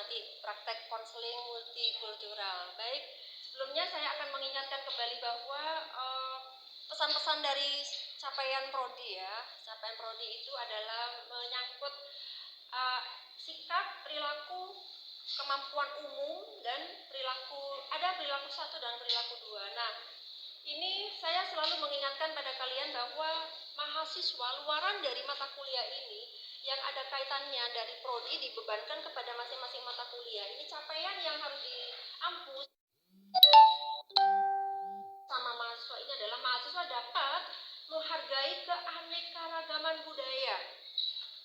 nanti praktek konseling multikultural. Baik, sebelumnya saya akan mengingatkan kembali bahwa pesan-pesan dari capaian prodi ya. Capaian prodi itu adalah menyangkut sikap, perilaku, kemampuan umum, dan perilaku satu dan perilaku dua. Nah, ini saya selalu mengingatkan pada kalian bahwa mahasiswa luaran dari mata kuliah ini yang ada kaitannya dari prodi dibebankan kepada masing-masing mata kuliah. Ini capaian yang harus diampu sama mahasiswa ini adalah mahasiswa dapat menghargai keanekaragaman budaya,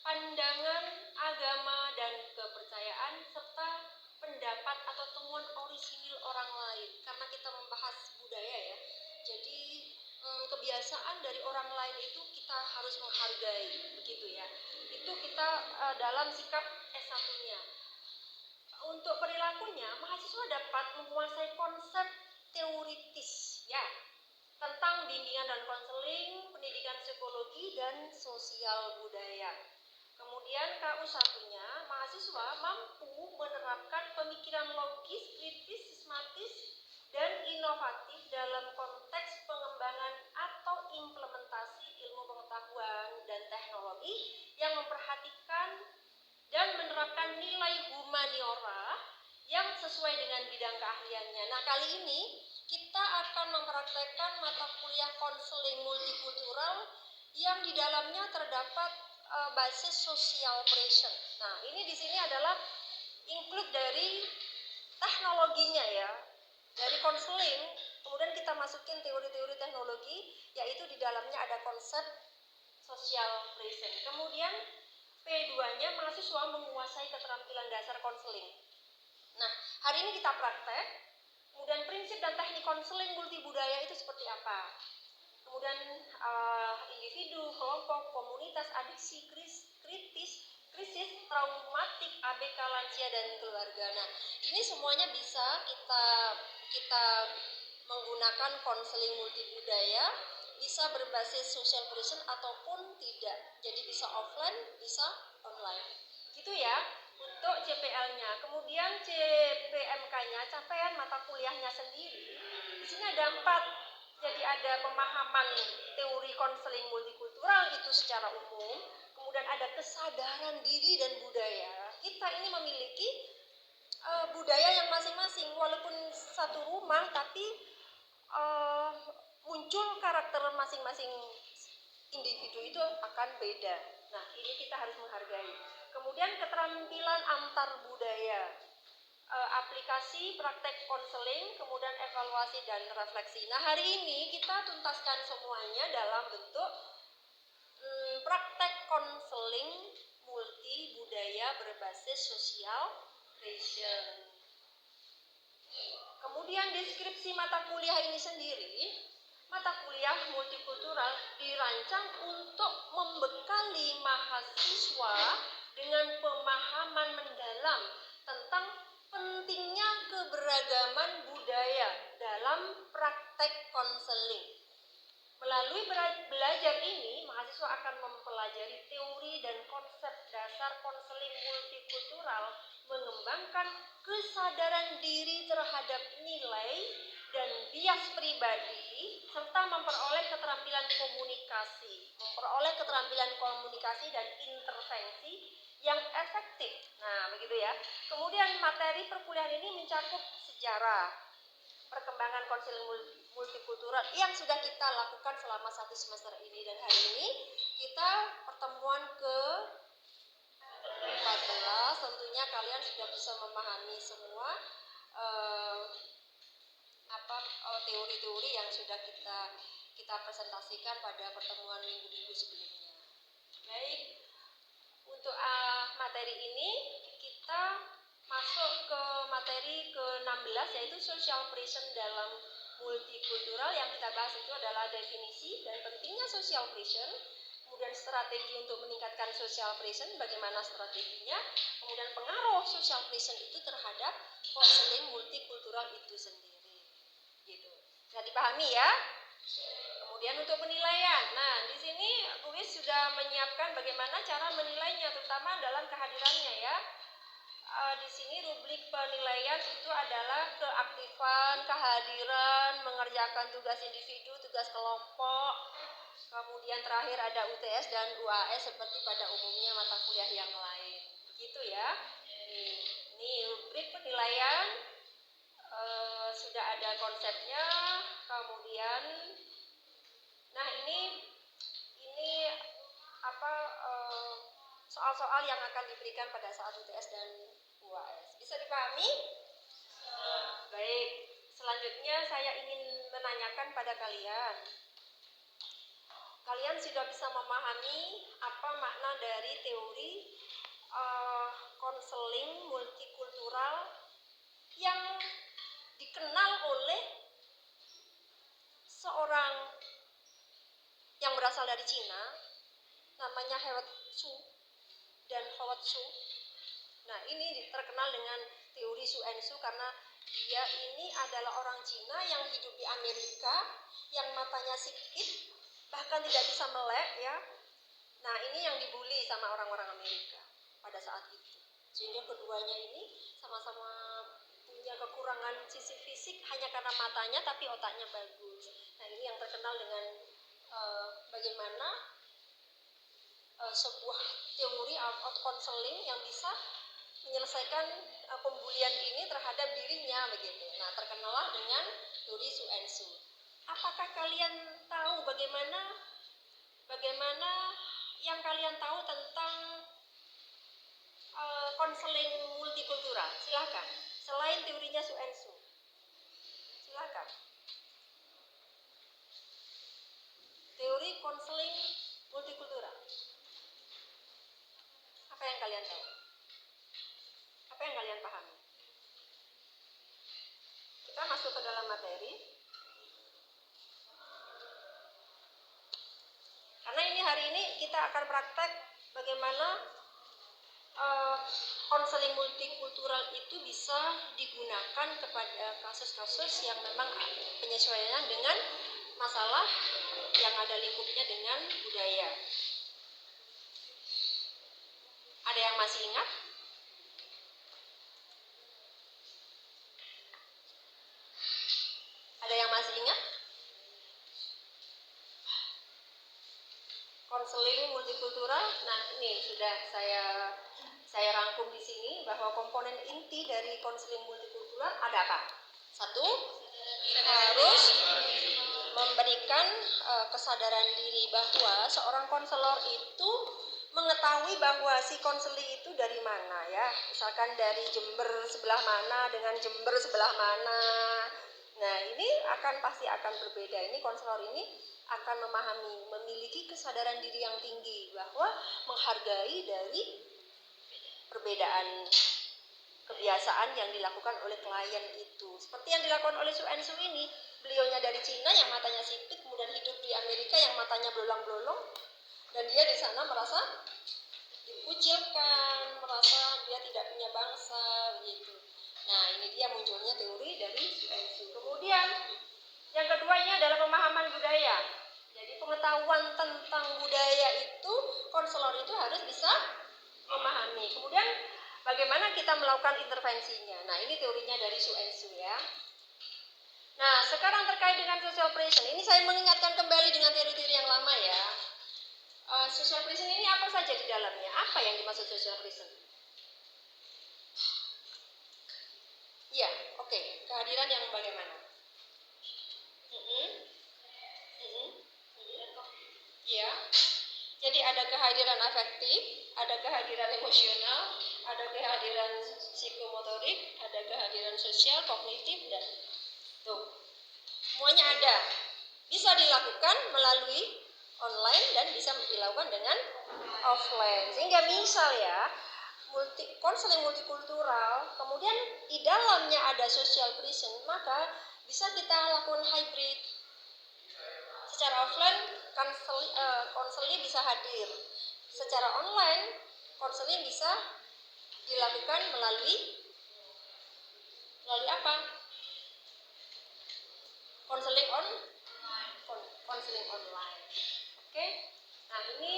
pandangan, agama, dan kepercayaan, serta pendapat atau temuan orisinil orang lain. Karena kita membahas budaya ya, jadi kebiasaan dari orang lain itu kita harus menghargai, begitu ya. Itu kita dalam sikap S1-nya. Untuk perilakunya, mahasiswa dapat menguasai konsep teoritis ya, tentang bimbingan dan konseling, pendidikan psikologi, dan sosial budaya. Kemudian KU1-nya, mahasiswa mampu menerapkan pemikiran logis, kritis, sistematis, dan inovatif dalam konteks pengembangan atau implementasi ilmu pengetahuan dan teknologi yang memperhatikan dan menerapkan nilai humaniora yang sesuai dengan bidang keahliannya. Nah, kali ini kita akan mempraktekkan mata kuliah konseling multikultural yang di dalamnya terdapat basis social operation. Nah, ini di sini adalah include dari teknologinya ya, dari konseling, kemudian kita masukin teori-teori teknologi, yaitu di dalamnya ada konsep social operation. Kemudian P2-nya mahasiswa menguasai keterampilan dasar konseling. Nah, hari ini kita praktek. Kemudian prinsip dan teknik konseling multibudaya itu seperti apa? Kemudian individu, kelompok, komunitas, adiksi, krisis, traumatik, ABK, lansia, dan keluarga. Nah, ini semuanya bisa kita menggunakan konseling multibudaya, bisa berbasis social operation ataupun tidak. Jadi bisa offline, bisa online. Gitu ya untuk CPL-nya. Kemudian CPMK-nya, capaian mata kuliahnya sendiri. Di sini ada 4. Jadi ada pemahaman teori konseling multikultural itu secara umum. Kemudian ada kesadaran diri dan budaya. Kita ini memiliki budaya yang masing-masing, walaupun satu rumah tapi muncul karakter masing-masing individu itu akan beda. Nah, ini kita harus menghargai. Kemudian keterampilan antar budaya, aplikasi praktek konseling, kemudian evaluasi dan refleksi. Nah, hari ini kita tuntaskan semuanya dalam bentuk praktek konseling multi budaya berbasis social operation. Kemudian deskripsi mata kuliah ini sendiri, mata kuliah multikultural dirancang untuk membekali mahasiswa dengan pemahaman mendalam tentang pentingnya keberagaman budaya dalam praktek konseling. Melalui belajar ini, mahasiswa akan mempelajari teori dan konsep dasar konseling multikultural, mengembangkan kesadaran diri terhadap nilai dan bias pribadi, serta memperoleh keterampilan komunikasi dan intervensi yang efektif. Nah, begitu ya. Kemudian materi perkuliahan ini mencakup sejarah, perkembangan konseling multikultural yang sudah kita lakukan selama 1 semester ini, dan hari ini kita pertemuan ke 14. Tentunya kalian sudah bisa memahami semua teori-teori yang sudah kita presentasikan pada pertemuan minggu-minggu sebelumnya. Baik, untuk materi ini kita masuk ke materi ke-16, yaitu social operation dalam multikultural. Yang kita bahas itu adalah definisi dan pentingnya social operation, kemudian strategi untuk meningkatkan social operation, bagaimana strateginya, kemudian pengaruh social operation itu terhadap konseling multikultural itu sendiri. Gitu. Bisa dipahami ya? Kemudian untuk penilaian. Nah, di sini UIS sudah menyiapkan bagaimana cara menilainya, terutama dalam kehadirannya ya. di sini rubrik penilaian itu adalah keaktifan, kehadiran, mengerjakan tugas individu, tugas kelompok. Kemudian terakhir ada UTS dan UAS seperti pada umumnya mata kuliah yang lain. Begitu ya. Ini rubrik penilaian sudah ada konsepnya. Kemudian, nah ini apa soal-soal yang akan diberikan pada saat UTS dan UAS. Bisa dipahami? Baik. Selanjutnya saya ingin menanyakan pada kalian. Kalian sudah bisa memahami apa makna dari teori konseling multikultural yang dikenal oleh seorang yang berasal dari Cina, namanya Howard Su dan Howard Su. Nah, ini terkenal dengan teori Su and Su karena dia ini adalah orang Cina yang hidup di Amerika, yang matanya sipit, bahkan tidak bisa melek ya. Nah, ini yang dibully sama orang-orang Amerika pada saat itu. Sehingga keduanya ini sama-sama punya kekurangan sisi fisik hanya karena matanya, tapi otaknya bagus. Nah, ini yang terkenal dengan bagaimana sebuah teori out counseling yang bisa menyelesaikan pembulian ini terhadap dirinya begitu. Nah, terkenallah dengan teori Su and Su. Apakah kalian tahu bagaimana yang kalian tahu tentang konseling multikultural? Silakan. Selain teorinya Su and Su. Silakan. Teori konseling multikultural. Apa yang kalian tahu? Apa yang kalian pahami? Kita masuk ke dalam materi. Karena ini hari ini kita akan praktek bagaimana konseling multikultural itu bisa digunakan kepada kasus-kasus yang memang penyesuaian dengan masalah yang ada lingkupnya dengan budaya. Ada yang masih ingat? Ada yang masih ingat? Konseling multikultural. Nah, ini sudah saya rangkum di sini bahwa komponen inti dari konseling multikultural ada apa? Satu, harus memberikan kesadaran diri bahwa seorang konselor itu mengetahui bahwa si konseli itu dari mana ya. Misalkan dari Jember sebelah mana dengan Jember sebelah mana. Nah, ini pasti akan berbeda. Ini konselor ini akan memahami, memiliki kesadaran diri yang tinggi bahwa menghargai dari perbedaan kebiasaan yang dilakukan oleh klien itu. Seperti yang dilakukan oleh Su and Su ini. Beliaunya dari Cina yang matanya sipit, kemudian hidup di Amerika yang matanya belolang-belolong, dan dia di sana merasa dikucilkan, merasa dia tidak punya bangsa begitu. Nah, ini dia munculnya teori dari Su and Su. Kemudian yang kedua ini adalah pemahaman budaya. Jadi pengetahuan tentang budaya itu konselor itu harus bisa memahami. Kemudian bagaimana kita melakukan intervensinya. Nah, ini teorinya dari Su and Su ya. Nah, sekarang terkait dengan social pressure. Ini saya mengingatkan kembali dengan teori-teori yang lama ya. Social pressure ini apa saja di dalamnya? Apa yang dimaksud social pressure? Iya, oke. Kehadiran yang bagaimana? Iya. Jadi ada kehadiran afektif, ada kehadiran emosional, ada kehadiran psikomotorik, ada kehadiran sosial, kognitif, dan tuh. Semuanya ada. Bisa dilakukan melalui online dan bisa dilakukan dengan offline. Sehingga misal ya, konseling multikultural, kemudian di dalamnya ada social presence, maka bisa kita lakukan hybrid. Secara offline, konseling bisa hadir. Secara online, konseling bisa dilakukan melalui apa? Konseling online. Oke. Nah, ini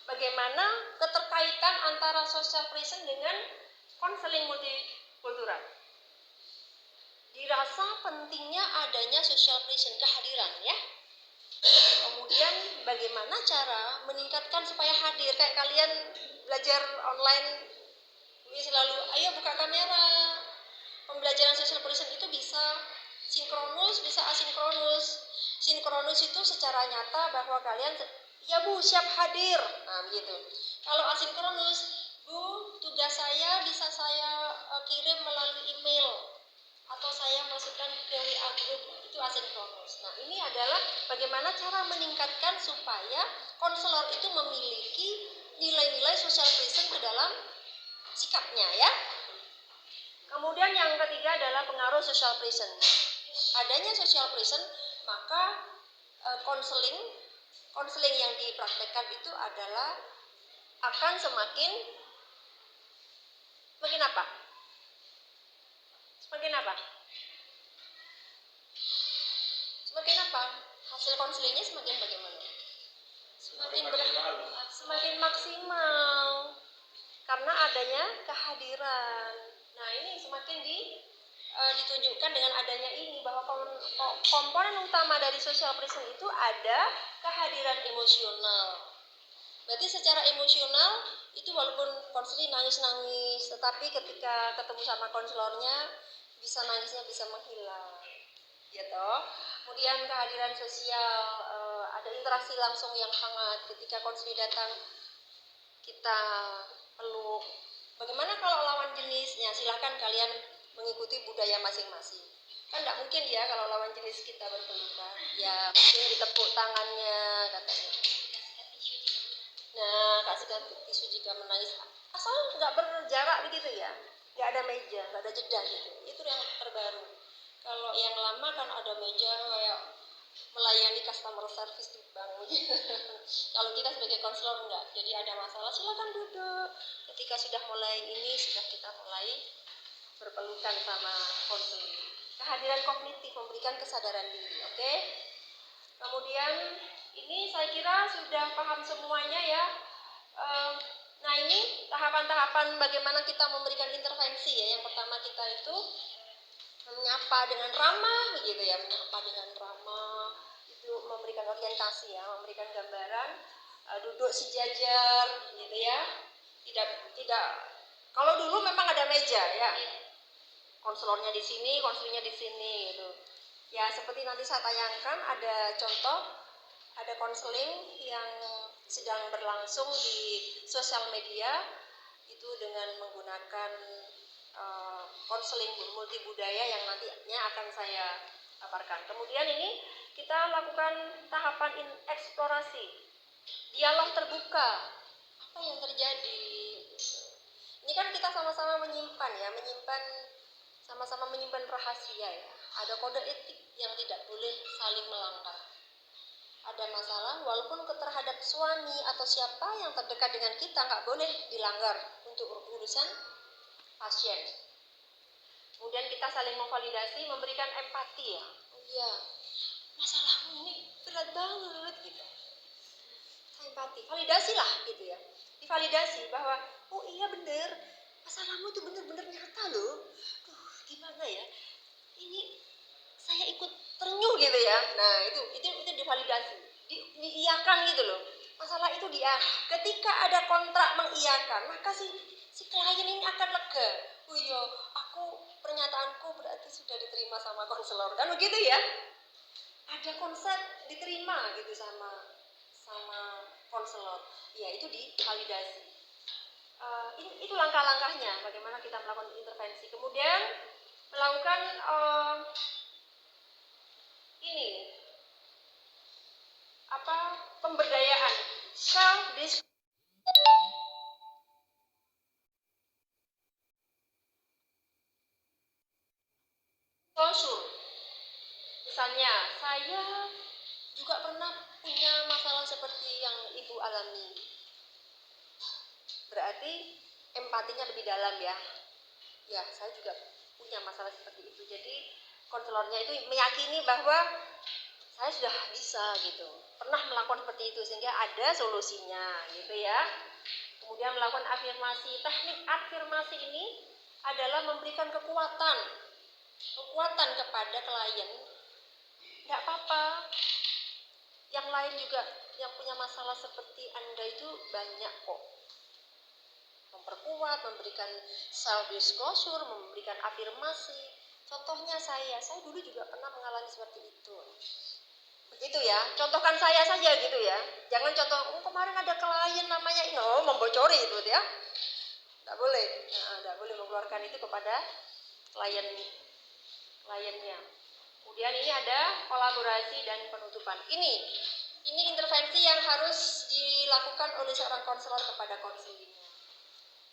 bagaimana keterkaitan antara social present dengan konseling multikultural. Dirasa pentingnya adanya social present, kehadiran ya. Kemudian bagaimana cara meningkatkan supaya hadir, kayak kalian belajar online selalu ayo buka kamera. Pembelajaran social present itu bisa sinkronus, bisa asinkronus. Sinkronus itu secara nyata bahwa kalian ya Bu siap hadir, nah begitu. Kalau asinkronus, Bu tugas saya bisa saya kirim melalui email atau saya masukkan ke WA group, itu asinkronus. Nah ini adalah bagaimana cara meningkatkan supaya konselor itu memiliki nilai-nilai social present ke dalam sikapnya ya. Kemudian yang ketiga adalah pengaruh social present. Adanya social present, maka konseling yang dipraktekkan itu adalah akan semakin apa? Semakin apa? Semakin apa? Hasil konselingnya semakin bagaimana? Semakin maksimal. Karena adanya kehadiran. Nah ini semakin ditunjukkan dengan adanya ini bahwa komponen utama dari social present itu ada kehadiran emosional. Berarti secara emosional itu walaupun konseling nangis-nangis, tetapi ketika ketemu sama konselornya bisa nangisnya bisa menghilang, gitu. Kemudian kehadiran sosial, ada interaksi langsung yang hangat ketika konseling datang, kita peluk. Bagaimana kalau lawan jenisnya? Silahkan kalian mengikuti budaya masing-masing. Kan tidak mungkin ya kalau lawan jenis kita berpelukan. Ya mungkin ditepuk tangannya katanya. Nah kasihkan tisu jika menangis. Asal nggak berjarak begitu ya. Nggak ada meja, nggak ada jeda gitu. Itu yang terbaru. Kalau yang lama kan ada meja kayak melayani customer service di bank. Kalau kita sebagai konselor enggak, jadi ada masalah silakan duduk. Ketika sudah mulai ini sudah kita mulai berpelukan sama konseling. Kehadiran kognitif memberikan kesadaran diri, oke? Kemudian ini saya kira sudah paham semuanya ya. Nah ini tahapan-tahapan bagaimana kita memberikan intervensi ya. Yang pertama kita itu menyapa dengan ramah begitu ya, menyapa dengan ramah itu memberikan orientasi ya, memberikan gambaran, duduk sejajar gitu ya, tidak kalau dulu memang ada meja ya, konselornya di sini, konselornya di sini gitu ya. Seperti nanti saya tayangkan ada contoh, ada konseling yang sedang berlangsung di sosial media itu dengan menggunakan konseling multibudaya yang nantinya akan saya paparkan. Kemudian ini kita lakukan tahapan eksplorasi, dialog terbuka, apa yang terjadi. Ini kan kita sama-sama menyimpan ya, sama-sama menyimpan rahasia ya. Ada kode etik yang tidak boleh saling melanggar. Ada masalah, walaupun terhadap suami atau siapa yang terdekat dengan kita nggak boleh dilanggar untuk urusan pasien. Kemudian kita saling memvalidasi, memberikan empati ya. Oh iya, masalahmu ini berat banget gitu. Empati, validasi lah gitu ya. Divalidasi bahwa oh iya bener, masalahmu itu bener-bener nyata loh. Gimana ya? Ini saya ikut terenyuh gitu ya. Nah itu divalidasi, diiyakan gitu loh. Masalah itu ketika ada kontrak mengiyakan, maka si klien ini akan lega. Oh iya, pernyataanku berarti sudah diterima sama konselor kan begitu ya. Ada konsep diterima gitu sama konselor. Ya itu divalidasi. Itu langkah-langkahnya bagaimana kita melakukan intervensi. Kemudian melakukan pemberdayaan, self disclosure. Misalnya, saya juga pernah punya masalah seperti yang Ibu alami. Berarti empatinya lebih dalam ya. Ya, saya juga punya masalah seperti itu. Jadi konselornya itu meyakini bahwa saya sudah bisa gitu, pernah melakukan seperti itu sehingga ada solusinya gitu ya. Kemudian melakukan afirmasi. Teknik afirmasi ini adalah memberikan kekuatan kepada klien. Tidak apa-apa, yang lain juga yang punya masalah seperti Anda itu banyak kok. Memperkuat, memberikan self disclosure, memberikan afirmasi. Contohnya saya dulu juga pernah mengalami seperti itu. Begitu ya, contohkan saya saja gitu ya. Jangan contoh, kemarin ada klien namanya ini, membocori itu ya. Tidak boleh, tidak boleh mengeluarkan itu kepada kliennya. Kemudian ini ada kolaborasi dan penutupan. Ini intervensi yang harus dilakukan oleh seorang konselor kepada konselingnya.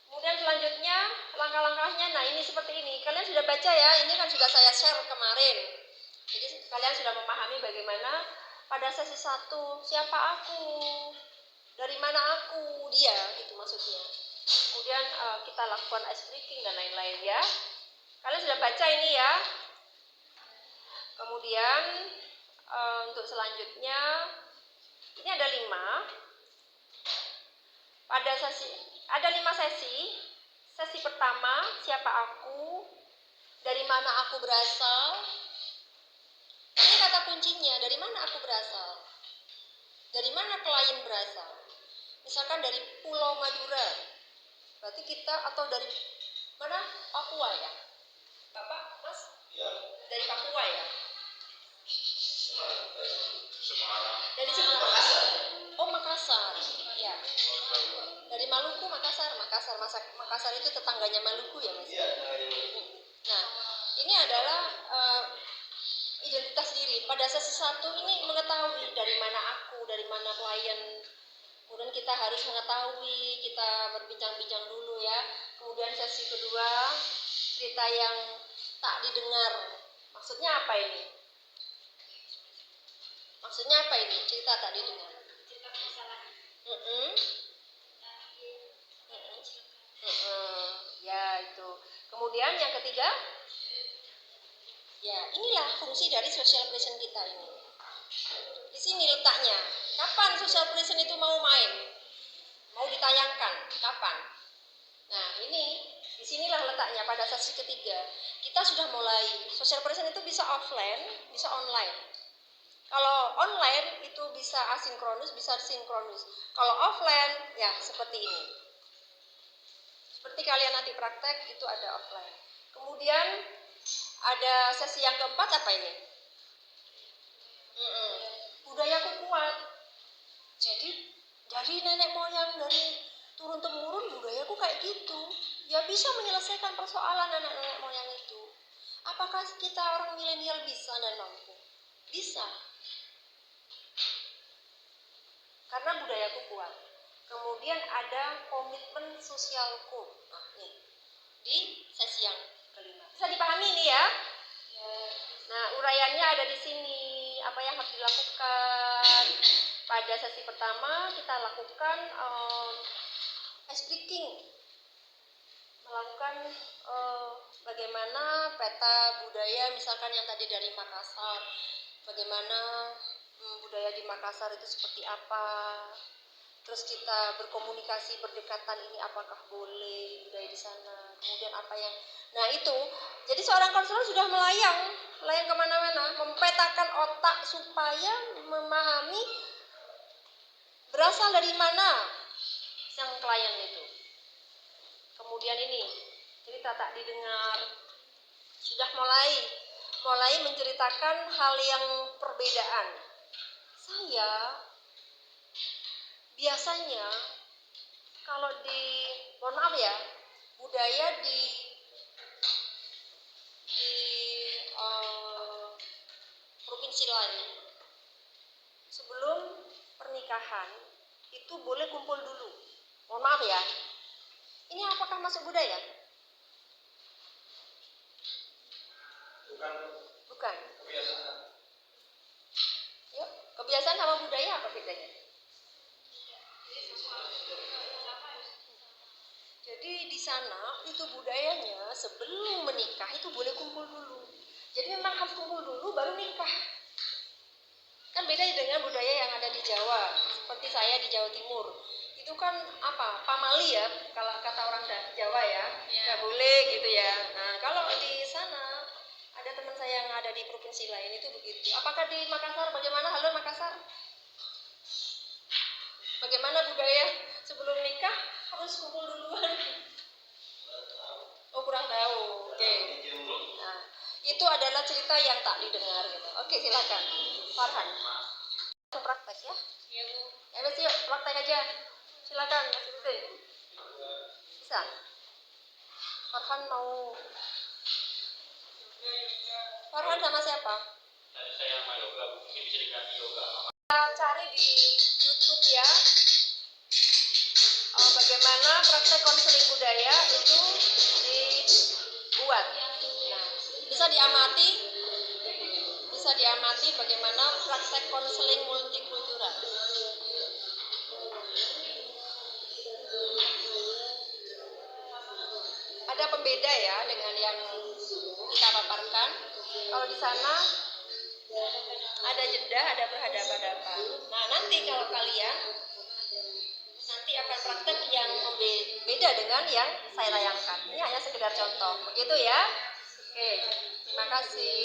Kemudian selanjutnya langkah-langkahnya, nah ini seperti ini. Kalian sudah baca ya, ini kan sudah saya share kemarin. Jadi kalian sudah memahami bagaimana pada sesi 1, siapa aku, dari mana aku, dia, gitu maksudnya. Kemudian kita lakukan ice breaking dan lain-lain ya. Kalian sudah baca ini ya. Kemudian untuk selanjutnya, ini ada 5. Ada 5 sesi. Sesi pertama, siapa aku, dari mana aku berasal. Ini kata kuncinya, dari mana aku berasal, dari mana klien berasal. Misalkan dari Pulau Madura, berarti kita, atau dari mana, Papua ya, Bapak, Mas? Ya. Dari Papua ya? Semarang. Dari Semarang. Oh, Makassar. Ya. Dari Maluku, Makassar. Makassar itu tetangganya Maluku ya, Mas? Iya. Nah, ini adalah identitas diri. Pada sesi 1 ini mengetahui dari mana aku, dari mana klien. Kemudian kita harus mengetahui, kita berbincang-bincang dulu ya. Kemudian sesi kedua, cerita yang tak didengar. Maksudnya apa ini? Cerita tak didengar. Ya, itu. Kemudian yang ketiga, ya inilah fungsi dari social present kita ini. Di sini letaknya. Kapan social present itu mau main? Mau ditayangkan? Kapan? Nah, ini disinilah letaknya pada sesi ketiga. Kita sudah mulai. Social present itu bisa offline, bisa online. Kalau online itu bisa asinkronus, bisa sinkronus. Kalau offline, ya seperti ini. Seperti kalian nanti praktek, itu ada offline. Kemudian ada sesi yang keempat, apa ini? Budayaku kuat. Jadi dari nenek moyang, dari turun-temurun budayaku kayak gitu. Ya bisa menyelesaikan persoalan nenek moyang itu. Apakah kita orang milenial bisa dan mampu? Bisa. Karena budayaku kuat. Kemudian ada komitmen sosialku. Nah, nih. Di sesi yang kelima. Bisa dipahami ini ya? Nah, uraiannya ada di sini. Apa yang harus dilakukan? Pada sesi pertama kita lakukan ice breaking. Melakukan bagaimana peta budaya, misalkan yang tadi dari Makassar. Bagaimana budaya di Makassar itu seperti apa. Terus kita berkomunikasi berdekatan, ini apakah boleh budaya di sana. Kemudian apa yang, nah itu, jadi seorang konselor sudah melayang kemana-mana, mempetakan otak supaya memahami berasal dari mana sang klien itu. Kemudian ini cerita tak didengar, sudah mulai menceritakan hal yang perbedaan. Saya biasanya kalau mohon maaf ya, budaya di provinsi lain, sebelum pernikahan itu boleh kumpul dulu. Mohon maaf ya, ini apakah masuk budaya? Bukan. Kebiasaan. Yuk, kebiasaan sama budaya apa bedanya? Jadi di sana itu budayanya sebelum menikah itu boleh kumpul dulu. Jadi memang harus kumpul dulu baru nikah. ada di Jawa, seperti saya di Jawa Timur. Itu kan apa? Pamali ya, kalau kata orang Jawa ya, nggak boleh gitu ya. Nah, kalau di sana ada teman saya yang ada di provinsi lain itu begitu. Apakah di Makassar bagaimana? Halo Makassar. Bagaimana budaya sebelum nikah harus kumpul duluan? Oh, kurang tahu. Oke. Nah, itu adalah cerita yang tak didengar gitu. Oke, silakan. Farhan. Langsung praktek ya? Iya, Bu. Ya, wes, yuk, praktek aja. Silakan, Mas Titin. Bisa? Farhan mau. Farhan sama siapa? Saya sama Yoga, mungkin bisa dikasih Yoga. Cari di YouTube ya. Bagaimana praktek konseling budaya itu dibuat. Nah, bisa diamati bagaimana praktek konseling multikultural. Ada pembeda ya dengan yang kita paparkan. Kalau di sana ada jeda, ada berhadapan-hadapan. Nah, nanti kalau kalian nanti akan praktek yang beda dengan yang saya tayangkan. Ini hanya sekedar contoh. Begitu ya? Oke, terima kasih.